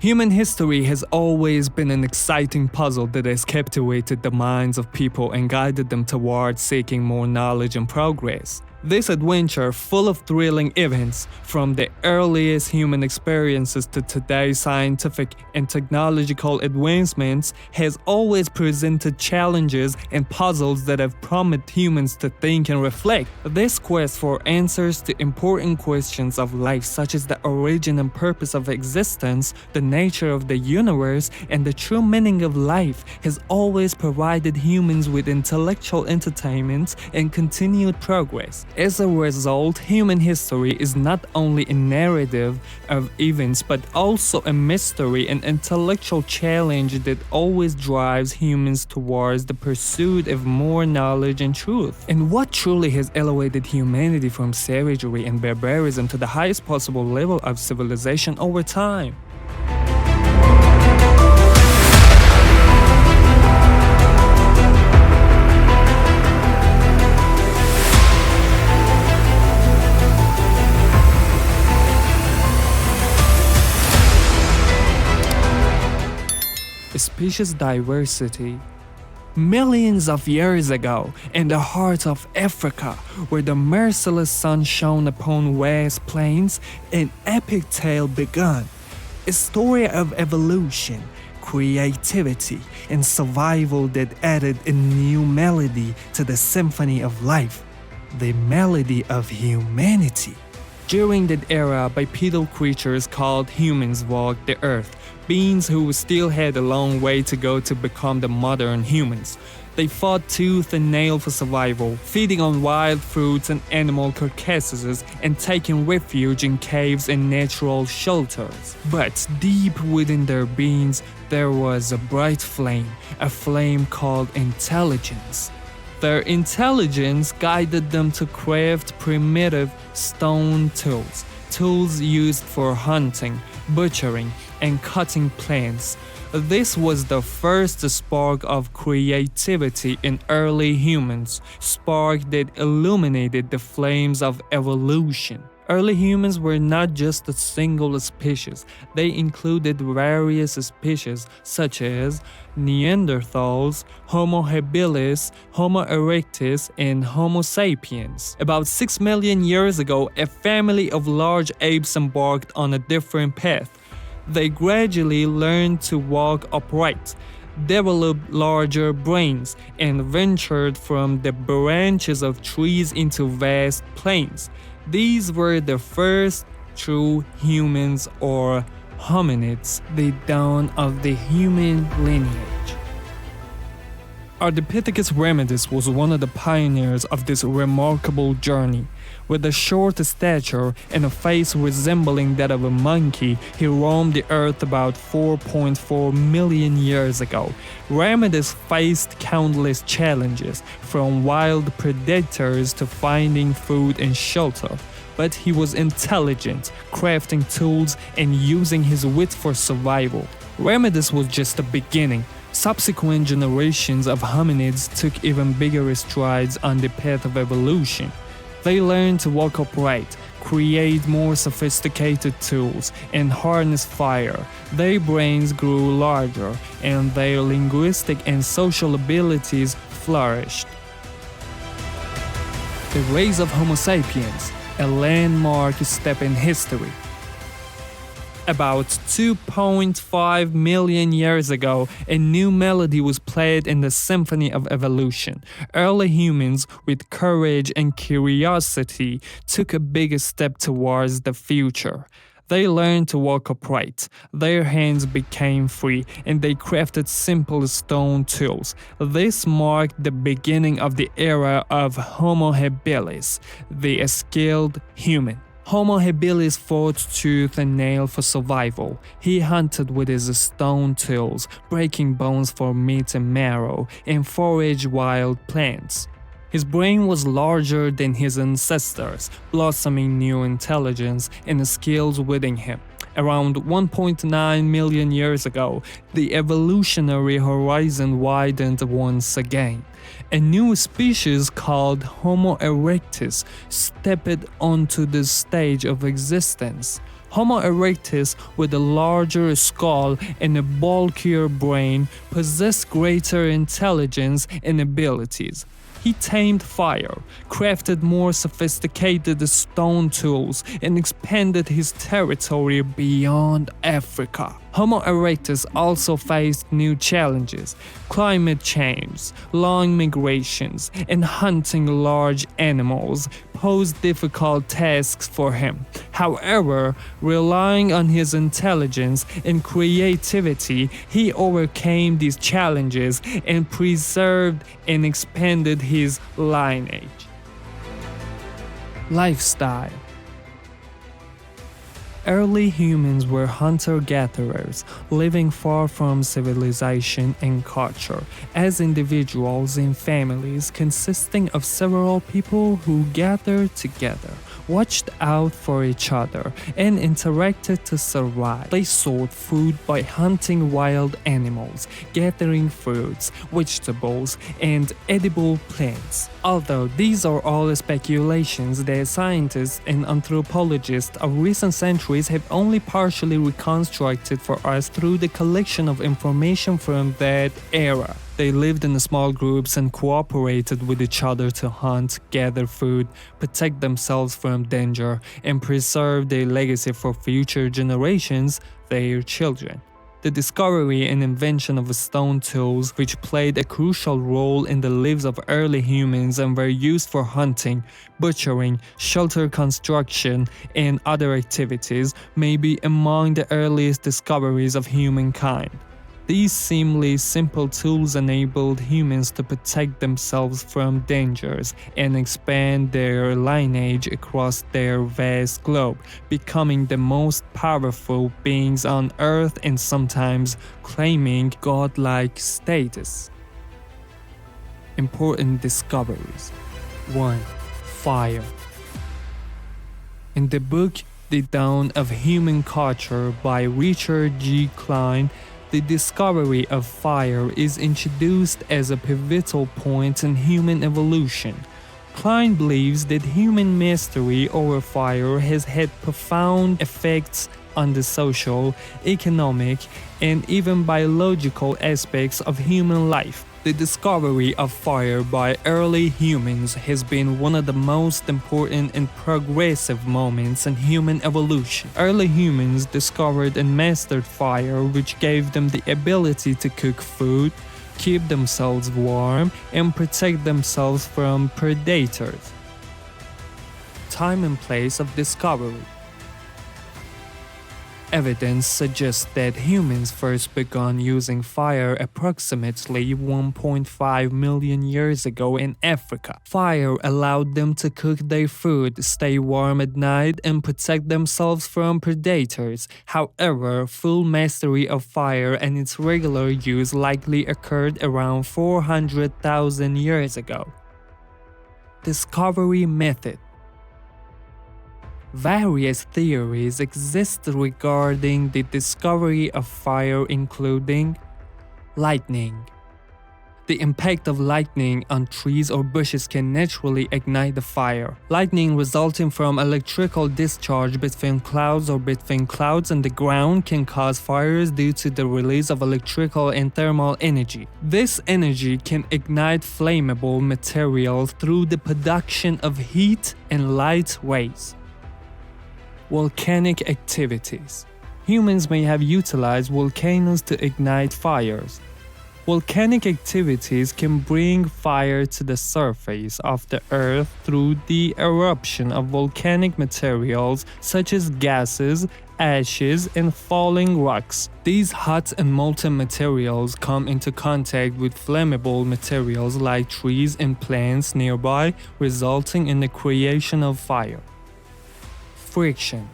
Human history has always been an exciting puzzle that has captivated the minds of people and guided them towards seeking more knowledge and progress. This adventure, full of thrilling events, from the earliest human experiences to today's scientific and technological advancements, has always presented challenges and puzzles that have prompted humans to think and reflect. This quest for answers to important questions of life, such as the origin and purpose of existence, the nature of the universe, and the true meaning of life, has always provided humans with intellectual entertainment and continued progress. As a result, human history is not only a narrative of events but also a mystery and intellectual challenge that always drives humans towards the pursuit of more knowledge and truth. And what truly has elevated humanity from savagery and barbarism to the highest possible level of civilization over time? Species diversity. Millions of years ago, in the heart of Africa, where the merciless sun shone upon vast plains, an epic tale began. A story of evolution, creativity, and survival that added a new melody to the symphony of life, the melody of humanity. During that era, bipedal creatures called humans walked the earth, beings who still had a long way to go to become the modern humans. They fought tooth and nail for survival, feeding on wild fruits and animal carcasses and taking refuge in caves and natural shelters. But deep within their beings, there was a bright flame, a flame called intelligence. Their intelligence guided them to craft primitive stone tools, tools used for hunting, butchering, and cutting plants. This was the first spark of creativity in early humans, spark that illuminated the flames of evolution. Early humans were not just a single species, they included various species such as Neanderthals, Homo habilis, Homo erectus, and Homo sapiens. About 6 million years ago, a family of large apes embarked on a different path. They gradually learned to walk upright, developed larger brains, and ventured from the branches of trees into vast plains. These were the first true humans or hominids, the dawn of the human lineage. Ardipithecus ramidus was one of the pioneers of this remarkable journey. With a short stature and a face resembling that of a monkey, he roamed the earth about 4.4 million years ago. Ramidus faced countless challenges, from wild predators to finding food and shelter. But he was intelligent, crafting tools and using his wit for survival. Ramidus was just the beginning. Subsequent generations of hominids took even bigger strides on the path of evolution. They learned to walk upright, create more sophisticated tools, and harness fire. Their brains grew larger, and their linguistic and social abilities flourished. The rise of Homo sapiens, a landmark step in history. About 2.5 million years ago, a new melody was played in the symphony of evolution. Early humans, with courage and curiosity, took a big step towards the future. They learned to walk upright, their hands became free, and they crafted simple stone tools. This marked the beginning of the era of Homo habilis, the skilled human. Homo habilis fought tooth and nail for survival. He hunted with his stone tools, breaking bones for meat and marrow, and foraged wild plants. His brain was larger than his ancestors, blossoming new intelligence and skills within him. Around 1.9 million years ago, the evolutionary horizon widened once again. A new species called Homo erectus stepped onto the stage of existence. Homo erectus, with a larger skull and a bulkier brain, possessed greater intelligence and abilities. He tamed fire, crafted more sophisticated stone tools, and expanded his territory beyond Africa. Homo erectus also faced new challenges: climate change, long migrations, and hunting large animals posed difficult tasks for him. However, relying on his intelligence and creativity, he overcame these challenges and preserved and expanded his lineage. Lifestyle. Early humans were hunter-gatherers, living far from civilization and culture, as individuals in families consisting of several people who gathered together, watched out for each other, and interacted to survive. They sought food by hunting wild animals, gathering fruits, vegetables, and edible plants. Although these are all speculations that scientists and anthropologists of recent centuries have only partially reconstructed for us through the collection of information from that era. They lived in small groups and cooperated with each other to hunt, gather food, protect themselves from danger, and preserve their legacy for future generations, their children. The discovery and invention of stone tools, which played a crucial role in the lives of early humans and were used for hunting, butchering, shelter construction, and other activities, may be among the earliest discoveries of humankind. These seemingly simple tools enabled humans to protect themselves from dangers and expand their lineage across their vast globe, becoming the most powerful beings on Earth and sometimes claiming godlike status. Important discoveries. 1. Fire. In the book The Dawn of Human Culture by Richard G. Klein, the discovery of fire is introduced as a pivotal point in human evolution. Klein believes that human mastery over fire has had profound effects on the social, economic, and even biological aspects of human life. The discovery of fire by early humans has been one of the most important and progressive moments in human evolution. Early humans discovered and mastered fire, which gave them the ability to cook food, keep themselves warm, and protect themselves from predators. Time and place of discovery. Evidence suggests that humans first began using fire approximately 1.5 million years ago in Africa. Fire allowed them to cook their food, stay warm at night, and protect themselves from predators. However, full mastery of fire and its regular use likely occurred around 400,000 years ago. Discovery method. Various theories exist regarding the discovery of fire, including lightning. The impact of lightning on trees or bushes can naturally ignite the fire. Lightning resulting from electrical discharge between clouds or between clouds and the ground can cause fires due to the release of electrical and thermal energy. This energy can ignite flammable material through the production of heat and light waves. Volcanic activities. Humans may have utilized volcanoes to ignite fires. Volcanic activities can bring fire to the surface of the earth through the eruption of volcanic materials such as gases, ashes, and falling rocks. These hot and molten materials come into contact with flammable materials like trees and plants nearby, resulting in the creation of fire. Friction.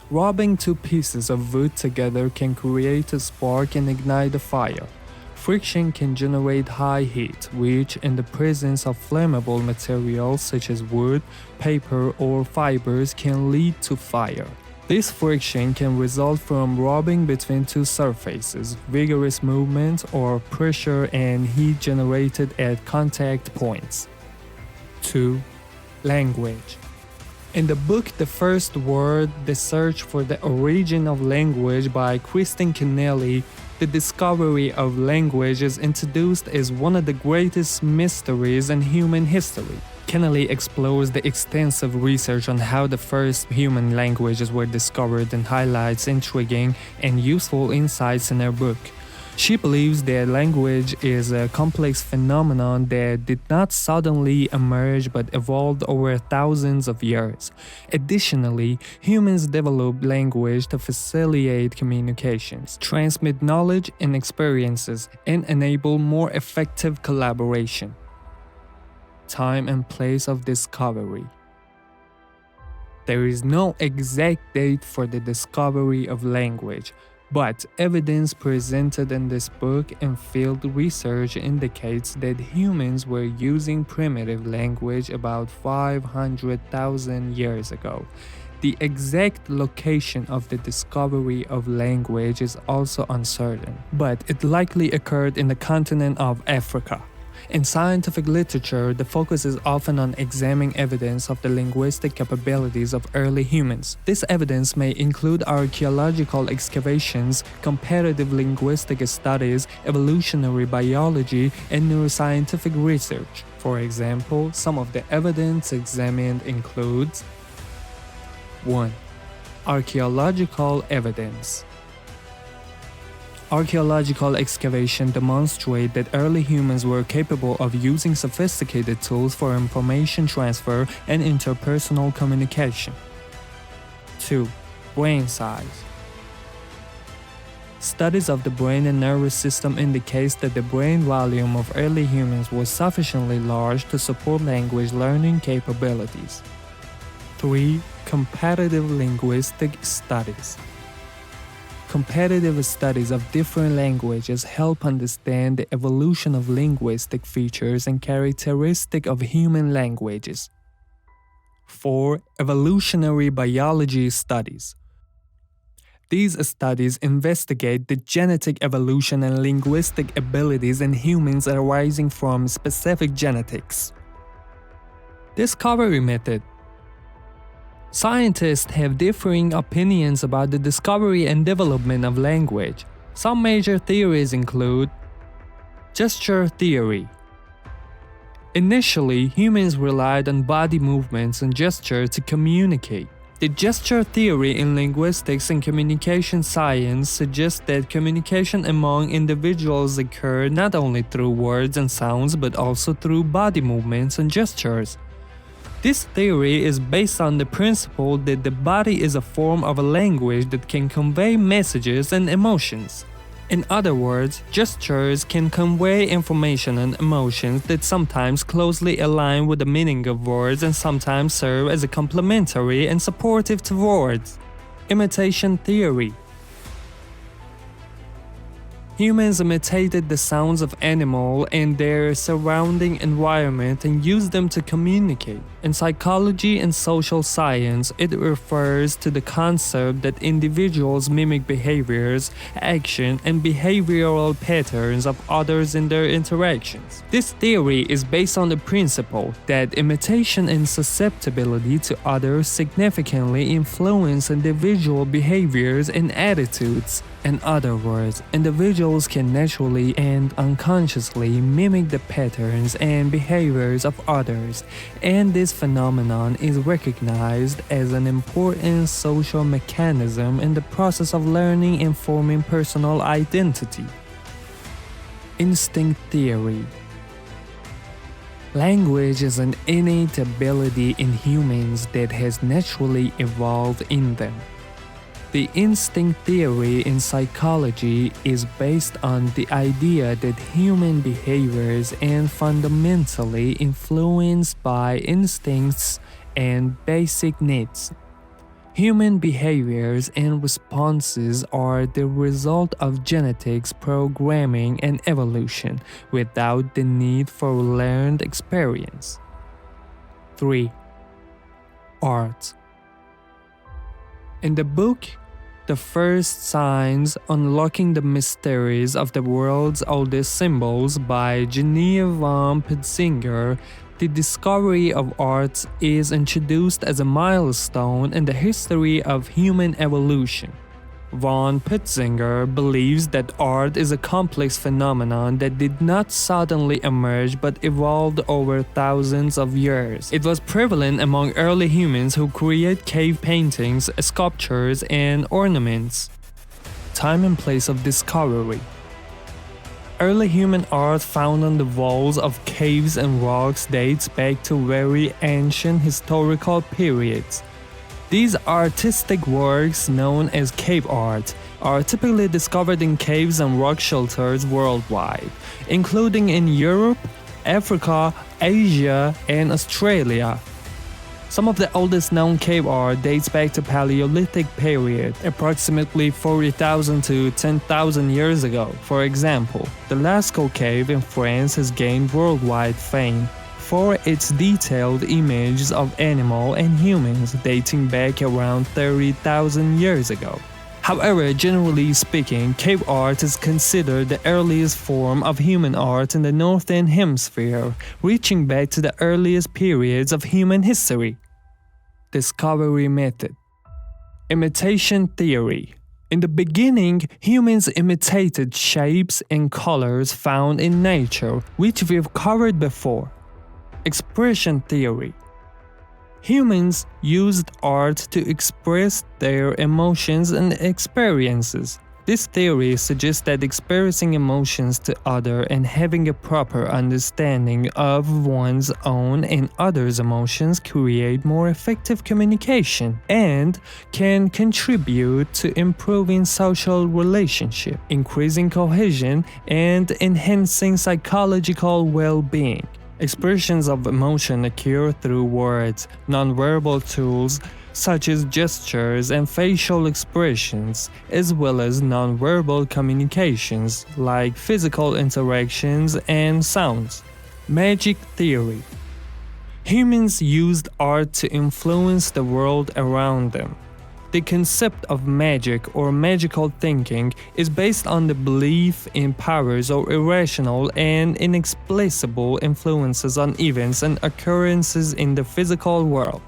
Rubbing two pieces of wood together can create a spark and ignite a fire. Friction can generate high heat, which, in the presence of flammable materials such as wood, paper, or fibers, can lead to fire. This friction can result from rubbing between two surfaces, vigorous movement, or pressure and heat generated at contact points. 2. Language. In the book The First Word, The Search for the Origin of Language by Kristen Kennelly, the discovery of language is introduced as one of the greatest mysteries in human history. Kennelly explores the extensive research on how the first human languages were discovered and highlights intriguing and useful insights in her book. She believes that language is a complex phenomenon that did not suddenly emerge but evolved over thousands of years. Additionally, humans developed language to facilitate communications, transmit knowledge and experiences, and enable more effective collaboration. Time and place of discovery. There is no exact date for the discovery of language, but evidence presented in this book and field research indicates that humans were using primitive language about 500,000 years ago. The exact location of the discovery of language is also uncertain, but it likely occurred in the continent of Africa. In scientific literature, the focus is often on examining evidence of the linguistic capabilities of early humans. This evidence may include archaeological excavations, comparative linguistic studies, evolutionary biology, and neuroscientific research. For example, some of the evidence examined includes 1. Archaeological evidence. Archaeological excavation demonstrate that early humans were capable of using sophisticated tools for information transfer and interpersonal communication. 2. Brain size. Studies of the brain and nervous system indicate that the brain volume of early humans was sufficiently large to support language learning capabilities. 3. Comparative linguistic studies. Comparative studies of different languages help understand the evolution of linguistic features and characteristics of human languages. 4. Evolutionary biology studies. These studies investigate the genetic evolution and linguistic abilities in humans arising from specific genetics. Discovery method. Scientists have differing opinions about the discovery and development of language. Some major theories include gesture theory. Initially, humans relied on body movements and gesture to communicate. The gesture theory in linguistics and communication science suggests that communication among individuals occur not only through words and sounds but also through body movements and gestures. This theory is based on the principle that the body is a form of a language that can convey messages and emotions. In other words, gestures can convey information and emotions that sometimes closely align with the meaning of words and sometimes serve as a complementary and supportive to words. Imitation theory. Humans imitated the sounds of animals and their surrounding environment and used them to communicate. In psychology and social science, it refers to the concept that individuals mimic behaviors, action, and behavioral patterns of others in their interactions. This theory is based on the principle that imitation and susceptibility to others significantly influence individual behaviors and attitudes. In other words, individuals can naturally and unconsciously mimic the patterns and behaviors of others, and this phenomenon is recognized as an important social mechanism in the process of learning and forming personal identity. Instinct theory. Language is an innate ability in humans that has naturally evolved in them. The instinct theory in psychology is based on the idea that human behaviors are fundamentally influenced by instincts and basic needs. Human behaviors and responses are the result of genetics, programming, and evolution without the need for learned experience. 3. Art. In the book, The First Signs Unlocking the Mysteries of the World's Oldest Symbols by Genevieve von Petzinger, The discovery of art is introduced as a milestone in the history of human evolution. Von Petzinger believes that art is a complex phenomenon that did not suddenly emerge but evolved over thousands of years. It was prevalent among early humans who create cave paintings, sculptures, and ornaments. Time and place of discovery. Early human art found on the walls of caves and rocks dates back to very ancient historical periods. These artistic works, known as cave art, are typically discovered in caves and rock shelters worldwide, including in Europe, Africa, Asia, and Australia. Some of the oldest known cave art dates back to Paleolithic period, approximately 40,000 to 10,000 years ago. For example, the Lascaux cave in France has gained worldwide fame for its detailed images of animal and humans dating back around 30,000 years ago. However, generally speaking, cave art is considered the earliest form of human art in the Northern Hemisphere, reaching back to the earliest periods of human history. Discovery method. Imitation theory. In the beginning, humans imitated shapes and colors found in nature, which we've covered before. Expression theory. Humans used art to express their emotions and experiences. This theory suggests that expressing emotions to others and having a proper understanding of one's own and others' emotions create more effective communication and can contribute to improving social relationships, increasing cohesion, and enhancing psychological well-being. Expressions of emotion occur through words, nonverbal tools such as gestures and facial expressions, as well as nonverbal communications like physical interactions and sounds. Magic theory. Humans used art to influence the world around them. The concept of magic or magical thinking is based on the belief in powers or irrational and inexplicable influences on events and occurrences in the physical world.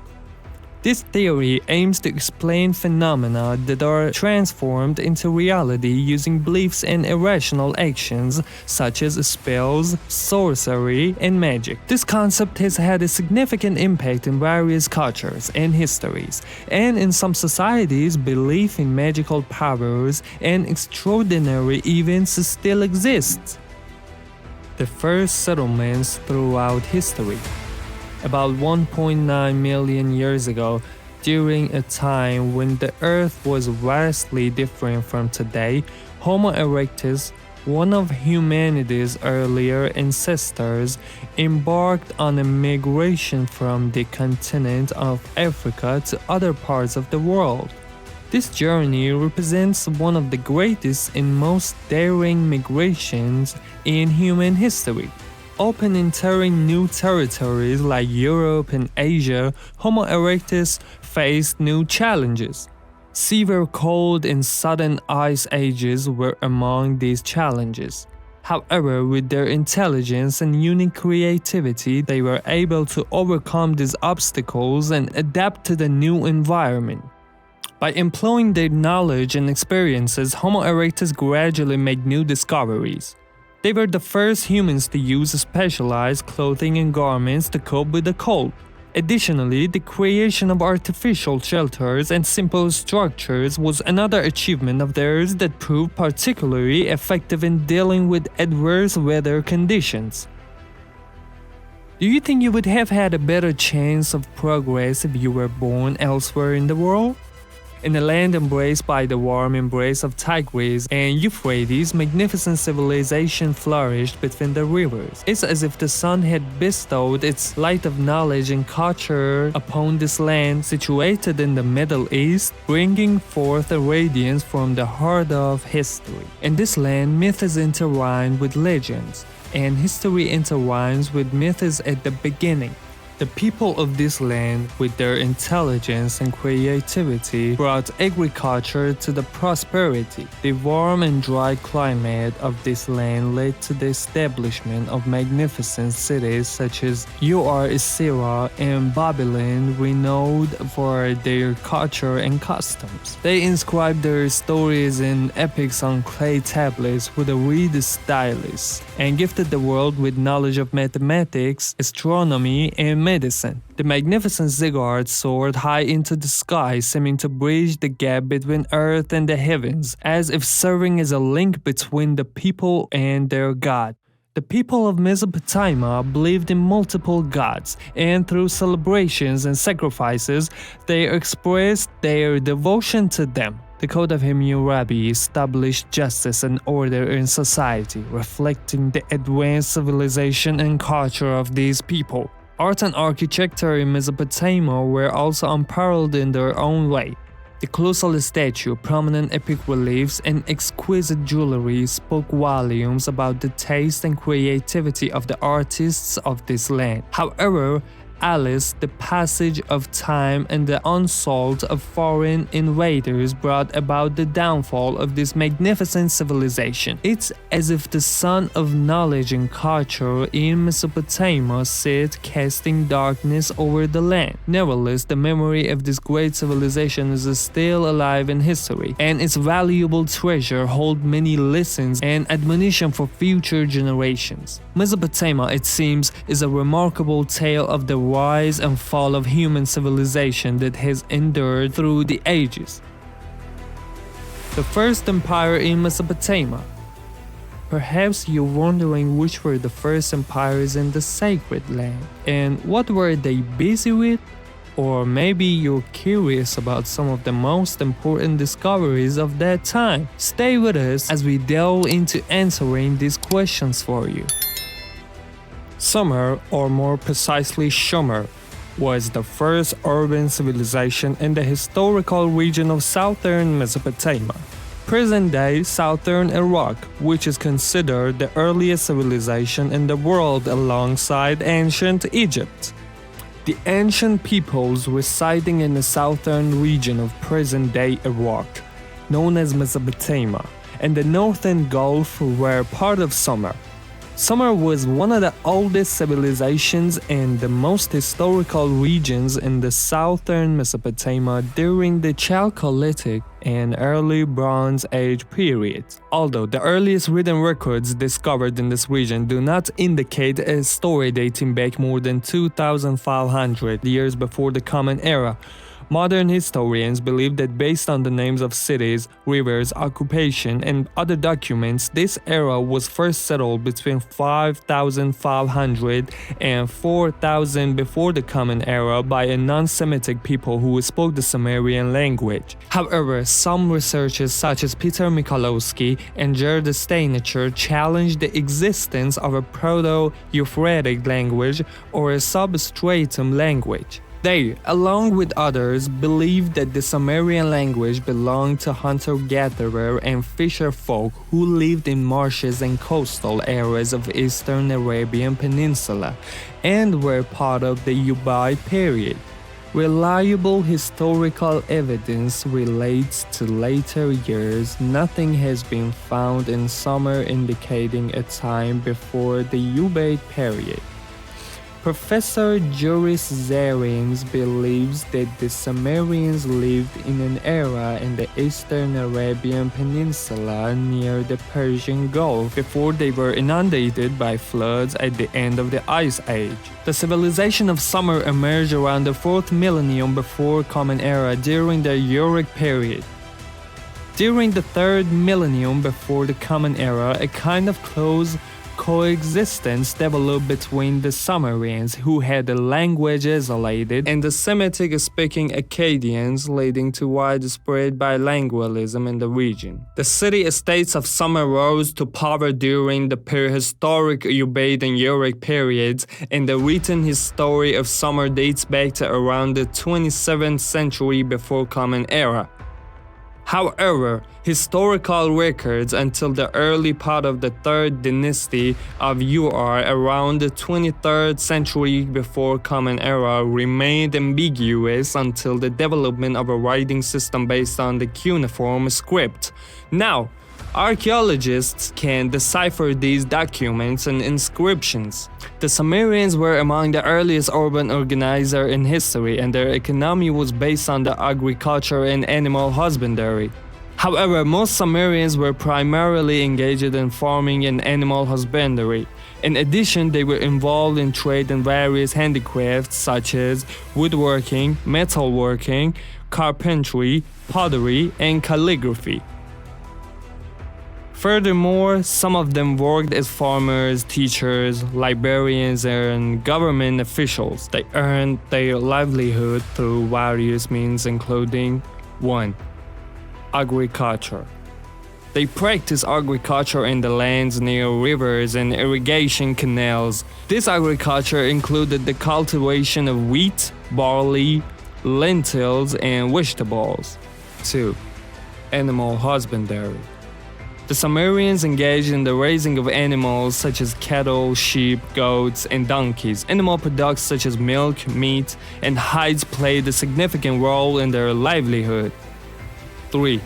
This theory aims to explain phenomena that are transformed into reality using beliefs and irrational actions such as spells, sorcery, and magic. This concept has had a significant impact in various cultures and histories, and in some societies, belief in magical powers and extraordinary events still exists. The first settlements throughout history. About 1.9 million years ago, during a time when the Earth was vastly different from today, Homo erectus, one of humanity's earlier ancestors, embarked on a migration from the continent of Africa to other parts of the world. This journey represents one of the greatest and most daring migrations in human history. Open entering new territories like Europe and Asia, Homo erectus faced new challenges. Severe cold and sudden ice ages were among these challenges. However, with their intelligence and unique creativity, they were able to overcome these obstacles and adapt to the new environment. By employing their knowledge and experiences, Homo erectus gradually made new discoveries. They were the first humans to use specialized clothing and garments to cope with the cold. Additionally, the creation of artificial shelters and simple structures was another achievement of theirs that proved particularly effective in dealing with adverse weather conditions. Do you think you would have had a better chance of progress if you were born elsewhere in the world? In a land embraced by the warm embrace of Tigris and Euphrates, magnificent civilization flourished between the rivers. It's as if the sun had bestowed its light of knowledge and culture upon this land situated in the Middle East, bringing forth a radiance from the heart of history. In this land, myth is intertwined with legends, and history intertwines with myths at the beginning. The people of this land, with their intelligence and creativity, brought agriculture to the prosperity. The warm and dry climate of this land led to the establishment of magnificent cities such as Syria and Babylon, renowned for their culture and customs. They inscribed their stories in epics on clay tablets with a reed stylus, and gifted the world with knowledge of mathematics, astronomy, and medicine. The magnificent ziggurat soared high into the sky, seeming to bridge the gap between earth and the heavens, as if serving as a link between the people and their god. The people of Mesopotamia believed in multiple gods, and through celebrations and sacrifices, they expressed their devotion to them. The Code of Hammurabi established justice and order in society, reflecting the advanced civilization and culture of these people. Art and architecture in Mesopotamia were also unparalleled in their own way. The colossal statue, prominent epic reliefs, and exquisite jewelry spoke volumes about the taste and creativity of the artists of this land. However, the passage of time and the onslaught of foreign invaders brought about the downfall of this magnificent civilization. It's as if the sun of knowledge and culture in Mesopotamia set, casting darkness over the land. Nevertheless, the memory of this great civilization is still alive in history, and its valuable treasure holds many lessons and admonition for future generations. Mesopotamia, it seems, is a remarkable tale of the rise and fall of human civilization that has endured through the ages. The first empire in Mesopotamia. Perhaps you're wondering which were the first empires in the sacred land, and what were they busy with? Or maybe you're curious about some of the most important discoveries of that time. Stay with us as we delve into answering these questions for you. Sumer, or more precisely Sumer, was the first urban civilization in the historical region of southern Mesopotamia, present-day southern Iraq, which is considered the earliest civilization in the world alongside ancient Egypt. The ancient peoples residing in the southern region of present-day Iraq, known as Mesopotamia, and the northern Gulf were part of Sumer. Sumer was one of the oldest civilizations and the most historical regions in the southern Mesopotamia during the Chalcolithic and early Bronze Age periods. Although the earliest written records discovered in this region do not indicate a story dating back more than 2,500 years before the Common Era, modern historians believe that based on the names of cities, rivers, occupation, and other documents, this era was first settled between 5,500 and 4,000 before the Common Era by a non-Semitic people who spoke the Sumerian language. However, some researchers such as Peter Michalowski and Gerd Steinacher challenged the existence of a Proto-Euphratic language or a substratum language. They, along with others, believed that the Sumerian language belonged to hunter-gatherer and fisher folk who lived in marshes and coastal areas of eastern Arabian Peninsula and were part of the Ubaid period. Reliable historical evidence relates to later years. Nothing has been found in Sumer indicating a time before the Ubaid period. Professor Joris Zarins believes that the Sumerians lived in an era in the eastern Arabian Peninsula near the Persian Gulf before they were inundated by floods at the end of the Ice Age. The civilization of Sumer emerged around the 4th millennium before Common Era during the Uric period. During the 3rd millennium before the Common Era, a kind of close coexistence developed between the Sumerians, who had the language isolated, and the Semitic-speaking Akkadians, leading to widespread bilingualism in the region. The city-states of Sumer rose to power during the prehistoric Ubaid and Uric periods, and the written history of Sumer dates back to around the 27th century before Common Era. However, historical records until the early part of the 3rd dynasty of Ur around the 23rd century before Common Era remained ambiguous until the development of a writing system based on the cuneiform script. Now, archaeologists can decipher these documents and inscriptions. The Sumerians were among the earliest urban organizers in history, and their economy was based on the agriculture and animal husbandry. However, most Sumerians were primarily engaged in farming and animal husbandry. In addition, they were involved in trade and various handicrafts such as woodworking, metalworking, carpentry, pottery, and calligraphy. Furthermore, some of them worked as farmers, teachers, librarians, and government officials. They earned their livelihood through various means including 1. Agriculture. They practiced agriculture in the lands near rivers and irrigation canals. This agriculture included the cultivation of wheat, barley, lentils, and vegetables. 2. Animal husbandry. The Sumerians engaged in the raising of animals such as cattle, sheep, goats, and donkeys. Animal products such as milk, meat, and hides played a significant role in their livelihood. 3.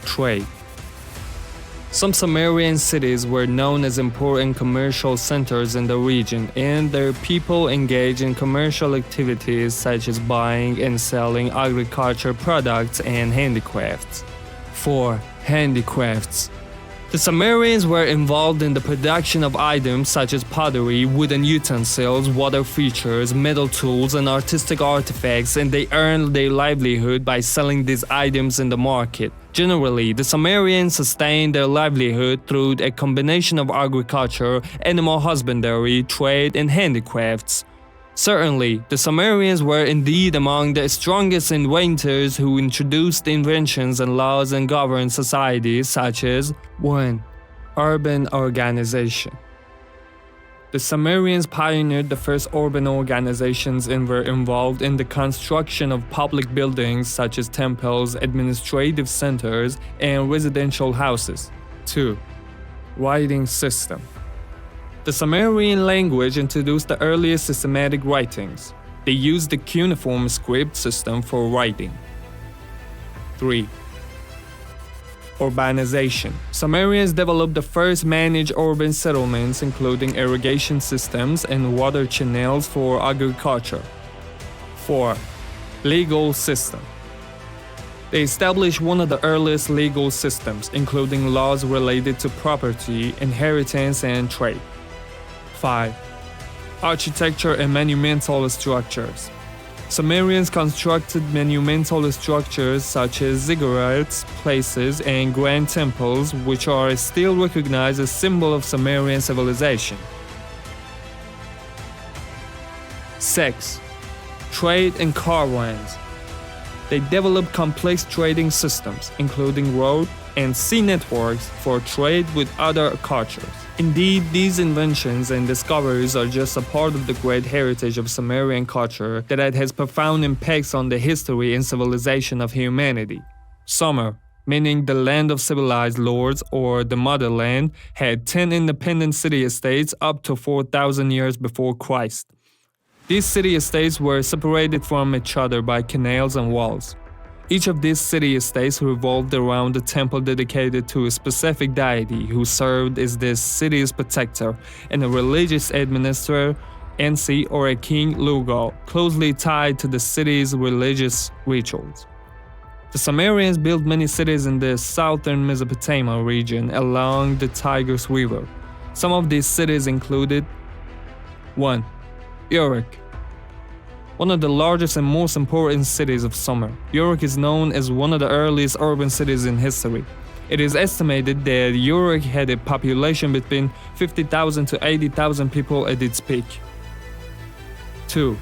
Trade. Some Sumerian cities were known as important commercial centers in the region, and their people engaged in commercial activities such as buying and selling agriculture products and handicrafts. 4. Handicrafts. The Sumerians were involved in the production of items such as pottery, wooden utensils, water features, metal tools, and artistic artifacts, and they earned their livelihood by selling these items in the market. Generally, the Sumerians sustained their livelihood through a combination of agriculture, animal husbandry, trade, and handicrafts. Certainly, the Sumerians were indeed among the strongest inventors who introduced inventions and laws and governed societies such as 1. Urban organization. The Sumerians pioneered the first urban organizations and were involved in the construction of public buildings such as temples, administrative centers, and residential houses. 2. Writing system. The Sumerian language introduced the earliest systematic writings. They used the cuneiform script system for writing. 3. Urbanization. Sumerians developed the first managed urban settlements, including irrigation systems and water channels for agriculture. 4. Legal system. They established one of the earliest legal systems, including laws related to property, inheritance, and trade. 5. Architecture and monumental structures. Sumerians constructed monumental structures such as ziggurats, places, and grand temples, which are still recognized as symbols of Sumerian civilization. 6. Trade and caravans. They developed complex trading systems, including road and sea networks for trade with other cultures. Indeed, these inventions and discoveries are just a part of the great heritage of Sumerian culture that has profound impacts on the history and civilization of humanity. Sumer, meaning the land of civilized lords or the motherland, had 10 independent city-states up to 4,000 years before Christ. These city-states were separated from each other by canals and walls. Each of these city-states revolved around a temple dedicated to a specific deity who served as this city's protector, and a religious administrator, Ensi, or a king Lugal, closely tied to the city's religious rituals. The Sumerians built many cities in the southern Mesopotamia region along the Tigris River. Some of these cities included 1. Uruk, one of the largest and most important cities of Sumer. Uruk is known as one of the earliest urban cities in history. It is estimated that Uruk had a population between 50,000 to 80,000 people at its peak. 2.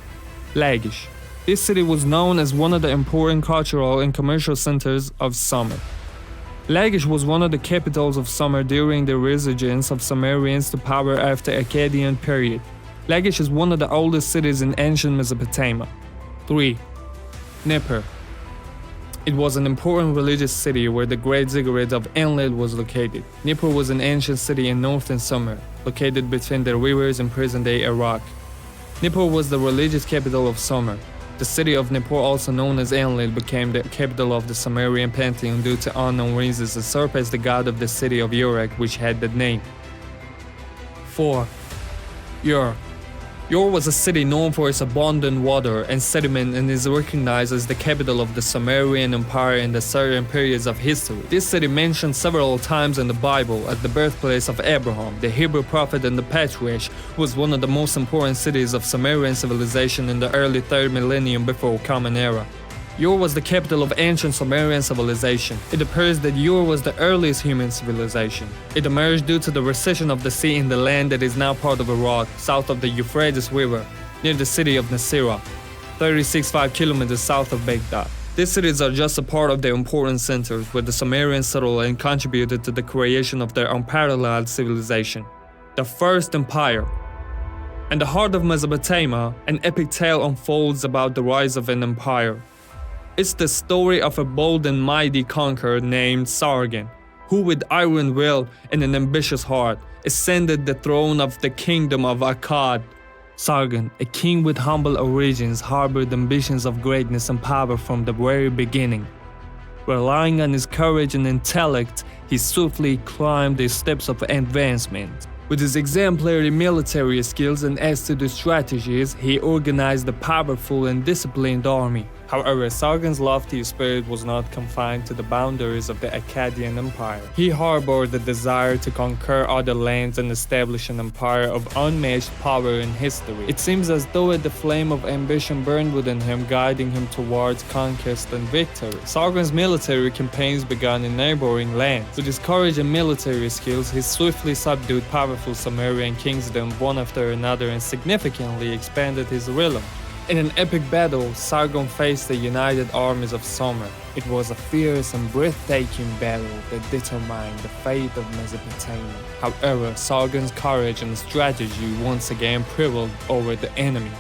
Lachish. This city was known as one of the important cultural and commercial centers of Sumer. Lachish was one of the capitals of Sumer during the resurgence of Sumerians to power after Akkadian period. Lachish is one of the oldest cities in ancient Mesopotamia. 3. Nippur. It was an important religious city where the great ziggurat of Enlil was located. Nippur was an ancient city in northern Sumer, located between the rivers in present-day Iraq. Nippur was the religious capital of Sumer. The city of Nippur, also known as Enlil, became the capital of the Sumerian pantheon due to unknown reasons and surpassed the god of the city of Uruk, which had that name. 4. Ur. Ur was a city known for its abundant water and sediment and is recognized as the capital of the Sumerian Empire in the certain periods of history. This city mentioned several times in the Bible as the birthplace of Abraham, the Hebrew prophet and the patriarch, was one of the most important cities of Sumerian civilization in the early 3rd millennium before Common Era. Ur was the capital of ancient Sumerian civilization. It appears that Ur was the earliest human civilization. It emerged due to the recession of the sea in the land that is now part of Iraq, south of the Euphrates River, near the city of Nasirah, 36.5 kilometers south of Baghdad. These cities are just a part of the important centers where the Sumerians settled and contributed to the creation of their unparalleled civilization. The First Empire. In the heart of Mesopotamia, an epic tale unfolds about the rise of an empire. It's the story of a bold and mighty conqueror named Sargon, who with iron will and an ambitious heart, ascended the throne of the kingdom of Akkad. Sargon, a king with humble origins, harbored ambitions of greatness and power from the very beginning. Relying on his courage and intellect, he swiftly climbed the steps of advancement. With his exemplary military skills and astute strategies, he organized a powerful and disciplined army. However, Sargon's lofty spirit was not confined to the boundaries of the Akkadian Empire. He harbored the desire to conquer other lands and establish an empire of unmatched power in history. It seems as though the flame of ambition burned within him, guiding him towards conquest and victory. Sargon's military campaigns began in neighboring lands. With his courage and military skills, he swiftly subdued powerful Sumerian kingdoms one after another and significantly expanded his realm. In an epic battle, Sargon faced the united armies of Sumer. It was a fierce and breathtaking battle that determined the fate of Mesopotamia. However, Sargon's courage and strategy once again prevailed over the enemy,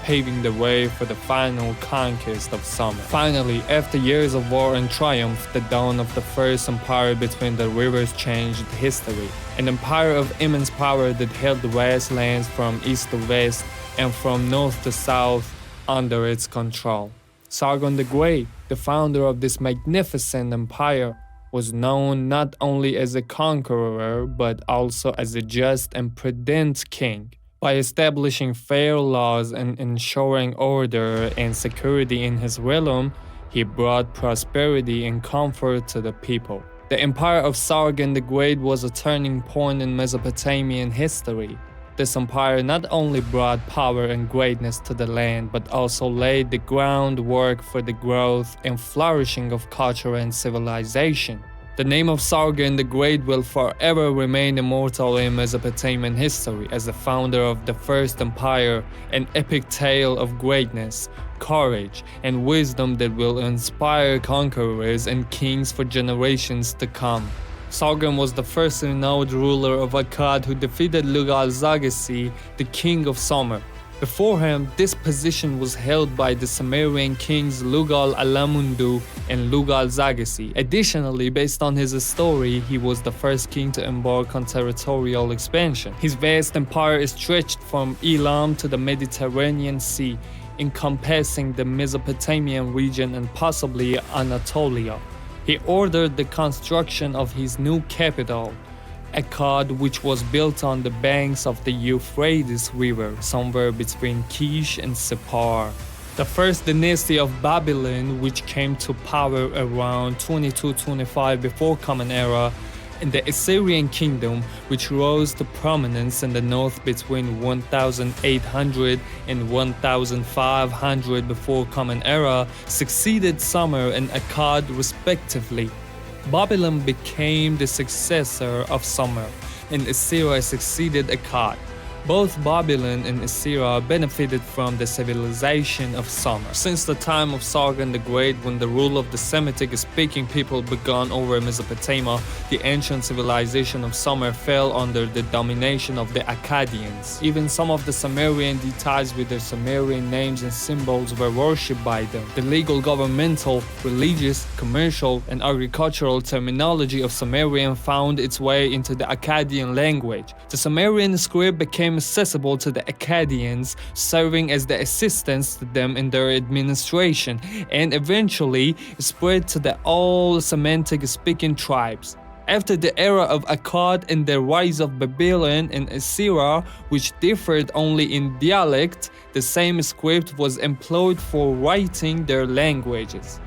paving the way for the final conquest of Sumer. Finally, after years of war and triumph, the dawn of the First Empire between the rivers changed history. An empire of immense power that held the vast lands from east to west and from north to south under its control. Sargon the Great, the founder of this magnificent empire, was known not only as a conqueror but also as a just and prudent king. By establishing fair laws and ensuring order and security in his realm, he brought prosperity and comfort to the people. The empire of Sargon the Great was a turning point in Mesopotamian history. This empire not only brought power and greatness to the land, but also laid the groundwork for the growth and flourishing of culture and civilization. The name of Sargon the Great will forever remain immortal in Mesopotamian history as the founder of the First Empire, an epic tale of greatness, courage, and wisdom that will inspire conquerors and kings for generations to come. Sargon was the first renowned ruler of Akkad who defeated Lugal-Zaggisi, the king of Sumer. Before him, this position was held by the Sumerian kings Lugal-Alamundu and Lugal-Zaggisi. Additionally, based on his story, he was the first king to embark on territorial expansion. His vast empire stretched from Elam to the Mediterranean Sea, encompassing the Mesopotamian region and possibly Anatolia. He ordered the construction of his new capital, Akkad, which was built on the banks of the Euphrates River, somewhere between Kish and Sippar. The first dynasty of Babylon, which came to power around 2225 before Common Era, and the Assyrian kingdom, which rose to prominence in the north between 1800 and 1500 before Common Era, succeeded Sumer and Akkad respectively. Babylon became the successor of Sumer, and Assyria succeeded Akkad. Both Babylon and Assyria benefited from the civilization of Sumer. Since the time of Sargon the Great, when the rule of the Semitic-speaking people began over Mesopotamia, the ancient civilization of Sumer fell under the domination of the Akkadians. Even some of the Sumerian deities with their Sumerian names and symbols were worshipped by them. The legal, governmental, religious, commercial, and agricultural terminology of Sumerian found its way into the Akkadian language. The Sumerian script became accessible to the Akkadians, serving as the assistants to them in their administration, and eventually spread to the all Semitic-speaking tribes. After the era of Akkad and the rise of Babylon and Assyria, which differed only in dialect, the same script was employed for writing their languages.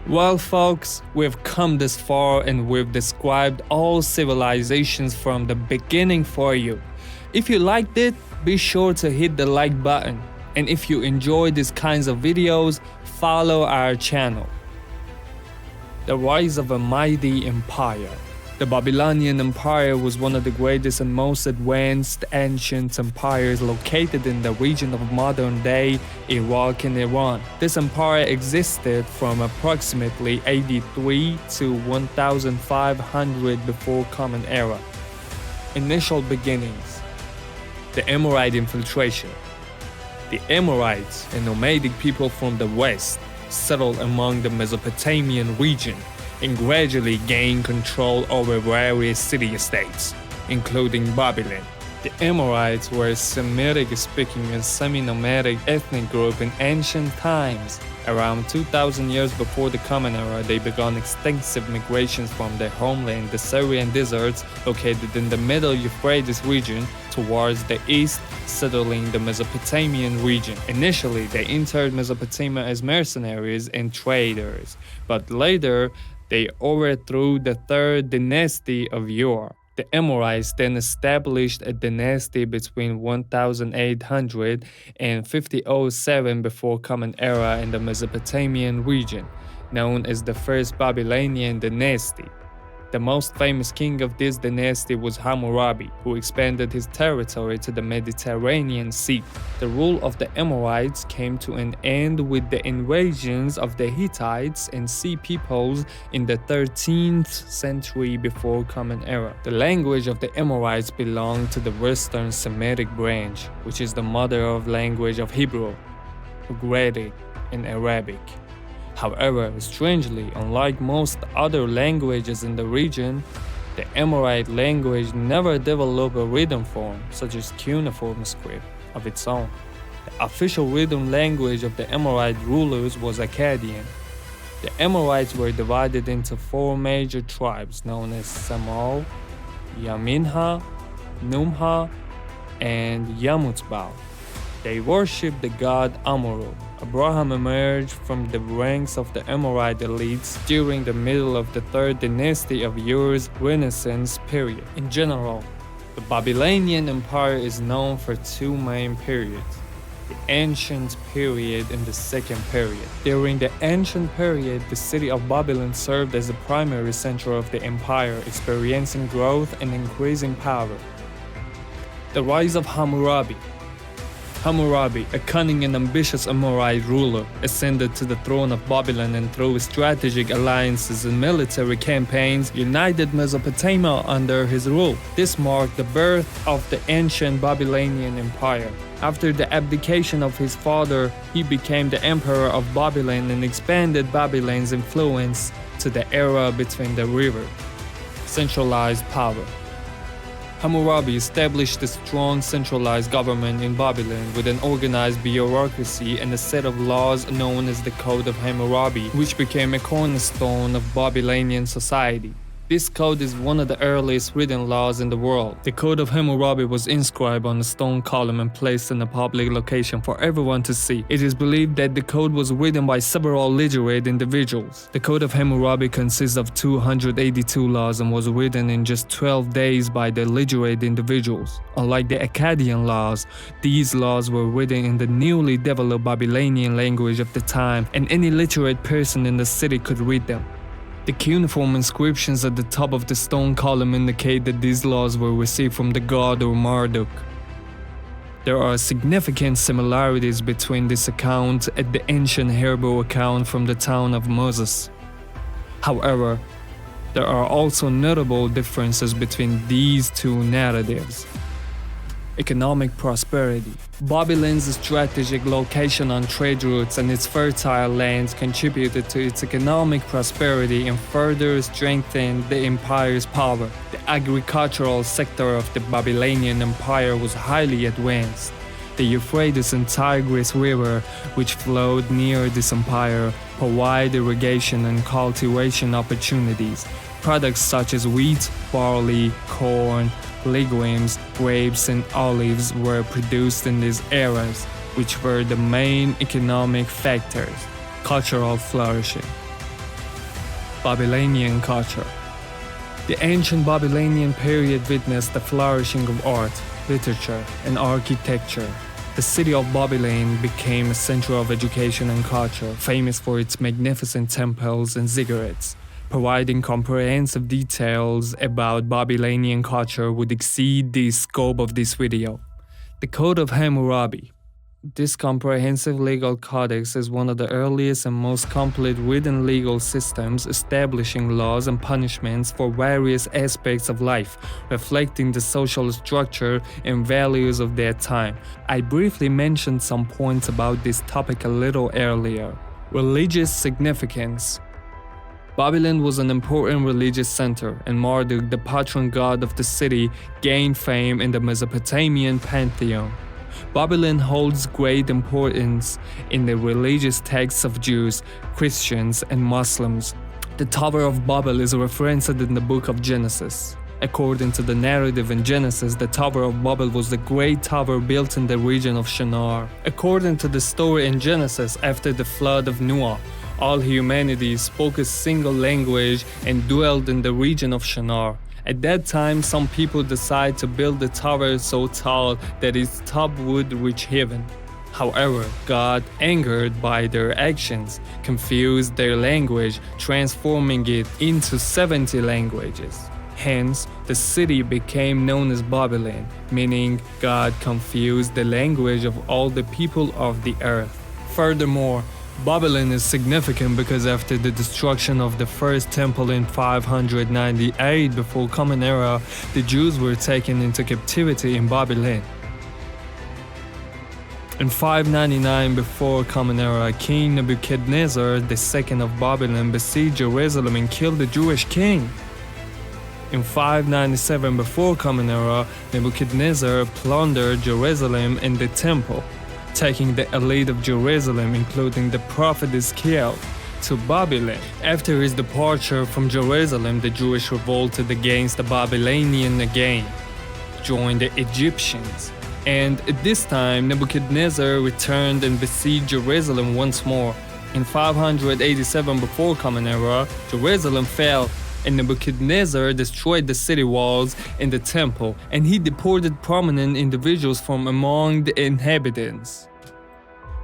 Well folks, we've come this far and we've described all civilizations from the beginning for you. If you liked it, be sure to hit the like button. And if you enjoy these kinds of videos, follow our channel. The rise of a mighty empire. The Babylonian Empire was one of the greatest and most advanced ancient empires located in the region of modern-day Iraq and Iran. This empire existed from approximately 83 to 1500 before Common Era. Initial beginnings. The Amorite infiltration. The Amorites, a nomadic people from the west, settled among the Mesopotamian region and gradually gained control over various city-states, including Babylon. The Amorites were a Semitic-speaking and semi-nomadic ethnic group in ancient times. Around 2,000 years before the Common Era, they began extensive migrations from their homeland, the Syrian deserts located in the Middle Euphrates region, towards the east, settling the Mesopotamian region. Initially, they entered Mesopotamia as mercenaries and traders, but later, they overthrew the third dynasty of Ur. The Amorites then established a dynasty between 1800 and 5007 before Common Era in the Mesopotamian region, known as the First Babylonian Dynasty. The most famous king of this dynasty was Hammurabi, who expanded his territory to the Mediterranean Sea. The rule of the Amorites came to an end with the invasions of the Hittites and Sea peoples in the 13th century before Common Era. The language of the Amorites belonged to the Western Semitic branch, which is the mother of language of Hebrew, Ugaritic, and Arabic. However, strangely, unlike most other languages in the region, the Amorite language never developed a written form, such as cuneiform script, of its own. The official written language of the Amorite rulers was Akkadian. The Amorites were divided into 4 major tribes known as Samal, Yaminha, Numha, and Yamutzbal. They worshipped the god Amuru. Abraham emerged from the ranks of the Amorite elites during the middle of the third dynasty of Ur's Renaissance period. In general, the Babylonian Empire is known for 2 main periods: the Ancient Period and the Second Period. During the Ancient Period, the city of Babylon served as the primary center of the empire, experiencing growth and increasing power. The rise of Hammurabi. Hammurabi, a cunning and ambitious Amorite ruler, ascended to the throne of Babylon and through strategic alliances and military campaigns, united Mesopotamia under his rule. This marked the birth of the ancient Babylonian Empire. After the abdication of his father, he became the emperor of Babylon and expanded Babylon's influence to the era between the river. Centralized power. Hammurabi established a strong centralized government in Babylon with an organized bureaucracy and a set of laws known as the Code of Hammurabi, which became a cornerstone of Babylonian society. This code is one of the earliest written laws in the world. The Code of Hammurabi was inscribed on a stone column and placed in a public location for everyone to see. It is believed that the code was written by several literate individuals. The Code of Hammurabi consists of 282 laws and was written in just 12 days by the literate individuals. Unlike the Akkadian laws, these laws were written in the newly developed Babylonian language of the time, and any literate person in the city could read them. The cuneiform inscriptions at the top of the stone column indicate that these laws were received from the god or Marduk. There are significant similarities between this account and the ancient Hebrew account from the town of Moses. However, there are also notable differences between these two narratives. Economic prosperity. Babylon's strategic location on trade routes and its fertile lands contributed to its economic prosperity and further strengthened the empire's power. The agricultural sector of the Babylonian Empire was highly advanced. The Euphrates and Tigris River, which flowed near this empire, provide irrigation and cultivation opportunities. Products such as wheat, barley, corn, legumes, grapes, and olives were produced in these areas, which were the main economic factors. Cultural flourishing. Babylonian culture. The ancient Babylonian period witnessed the flourishing of art, literature, and architecture. The city of Babylon became a center of education and culture, famous for its magnificent temples and ziggurats. Providing comprehensive details about Babylonian culture would exceed the scope of this video. The Code of Hammurabi. This comprehensive legal codex is one of the earliest and most complete written legal systems establishing laws and punishments for various aspects of life, reflecting the social structure and values of their time. I briefly mentioned some points about this topic a little earlier. Religious significance. Babylon was an important religious center, and Marduk, the patron god of the city, gained fame in the Mesopotamian pantheon. Babylon holds great importance in the religious texts of Jews, Christians, and Muslims. The Tower of Babel is referenced in the book of Genesis. According to the narrative in Genesis, the Tower of Babel was the great tower built in the region of Shinar. According to the story in Genesis, after the flood of Noah, all humanity spoke a single language and dwelled in the region of Shinar. At that time, some people decided to build a tower so tall that its top would reach heaven. However, God, angered by their actions, confused their language, transforming it into 70 languages. Hence, the city became known as Babylon, meaning God confused the language of all the people of the earth. Furthermore, Babylon is significant because after the destruction of the first temple in 598 before Common Era, the Jews were taken into captivity in Babylon. In 599 before Common Era, King Nebuchadnezzar II of Babylon besieged Jerusalem and killed the Jewish king. In 597 before Common Era, Nebuchadnezzar plundered Jerusalem and the temple, taking the elite of Jerusalem, including the prophet Ezekiel, to Babylon. After his departure from Jerusalem, the Jews revolted against the Babylonians again, joined the Egyptians, and at this time Nebuchadnezzar returned and besieged Jerusalem once more. In 587 before Common Era, Jerusalem fell, and Nebuchadnezzar destroyed the city walls and the temple, and he deported prominent individuals from among the inhabitants.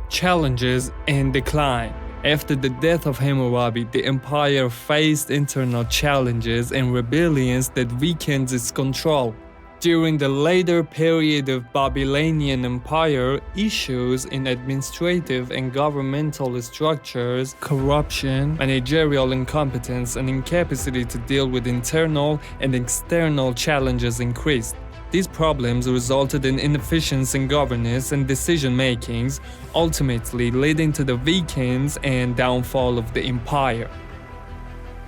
Challenges and decline. After the death of Hammurabi, the empire faced internal challenges and rebellions that weakened its control. During the later period of Babylonian Empire, issues in administrative and governmental structures, corruption, managerial incompetence, and incapacity to deal with internal and external challenges increased. These problems resulted in inefficiency in governance and decision-makings, ultimately leading to the weakness and downfall of the empire.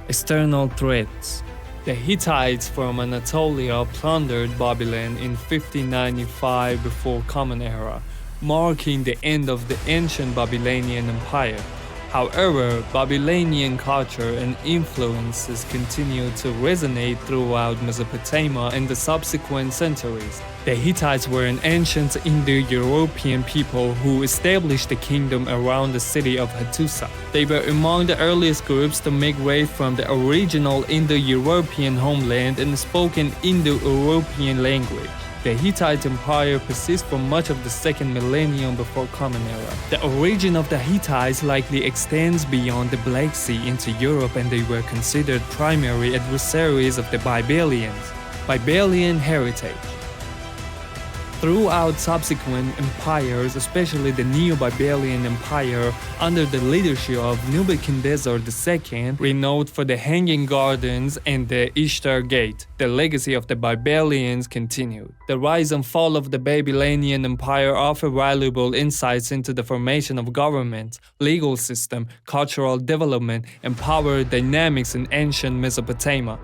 External threats. The Hittites from Anatolia plundered Babylon in 1595 before Common Era, marking the end of the ancient Babylonian Empire. However, Babylonian culture and influences continued to resonate throughout Mesopotamia in the subsequent centuries. The Hittites were an ancient Indo-European people who established a kingdom around the city of Hattusa. They were among the earliest groups to migrate from the original Indo-European homeland and spoke an Indo-European language. The Hittite Empire persists for much of the second millennium before Common Era. The origin of the Hittites likely extends beyond the Black Sea into Europe, and they were considered primary adversaries of the Babylonians. Babylonian heritage. Throughout subsequent empires, especially the Neo-Babylonian Empire under the leadership of Nebuchadnezzar II, renowned for the Hanging Gardens and the Ishtar Gate, the legacy of the Babylonians continued. The rise and fall of the Babylonian Empire offer valuable insights into the formation of government, legal system, cultural development, and power dynamics in ancient Mesopotamia.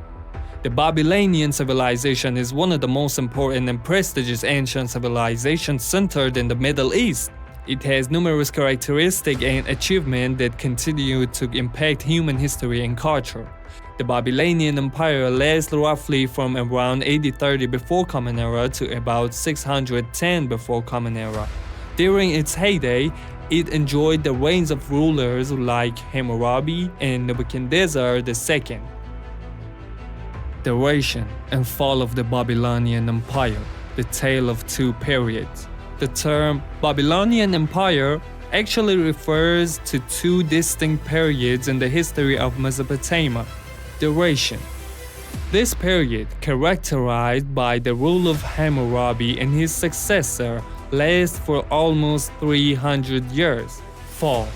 The Babylonian civilization is one of the most important and prestigious ancient civilizations centered in the Middle East. It has numerous characteristics and achievements that continue to impact human history and culture. The Babylonian Empire lasted roughly from around 8030 before Common Era to about 610 before Common Era. During its heyday, it enjoyed the reigns of rulers like Hammurabi and Nebuchadnezzar II. Duration and fall of the Babylonian Empire, the tale of two periods. The term Babylonian Empire actually refers to two distinct periods in the history of Mesopotamia. Duration. This period, characterized by the rule of Hammurabi and his successor, lasts for almost 300 years. Fall.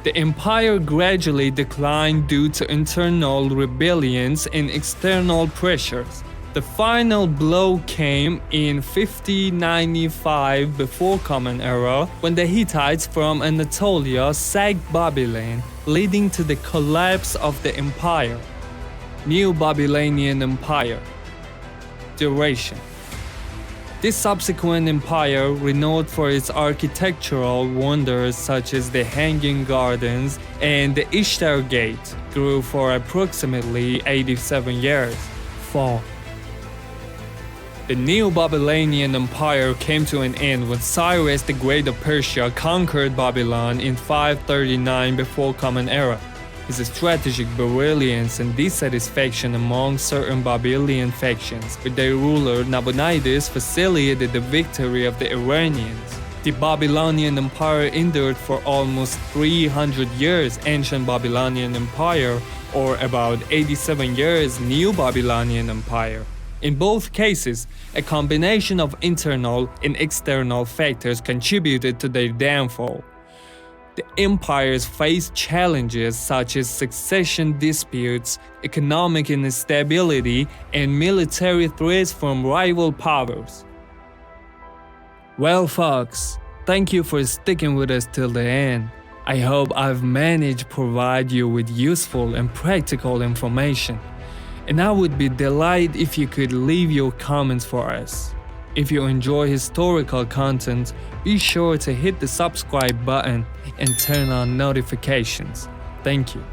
The empire gradually declined due to internal rebellions and external pressures. The final blow came in 5095 before Common Era when the Hittites from Anatolia sacked Babylon, leading to the collapse of the empire. New Babylonian Empire. Duration. This subsequent empire, renowned for its architectural wonders such as the Hanging Gardens and the Ishtar Gate, grew for approximately 87 years. Fall. The Neo-Babylonian Empire came to an end when Cyrus the Great of Persia conquered Babylon in 539 before Common Era. His strategic brilliance and dissatisfaction among certain Babylonian factions with their ruler Nabonidus facilitated the victory of the Iranians. The Babylonian Empire endured for almost 300 years. Ancient Babylonian Empire, or about 87 years, New Babylonian Empire. In both cases, a combination of internal and external factors contributed to their downfall. The empires faced challenges such as succession disputes, economic instability, and military threats from rival powers. Well, folks, thank you for sticking with us till the end. I hope I've managed to provide you with useful and practical information. And I would be delighted if you could leave your comments for us. If you enjoy historical content, be sure to hit the subscribe button and turn on notifications. Thank you.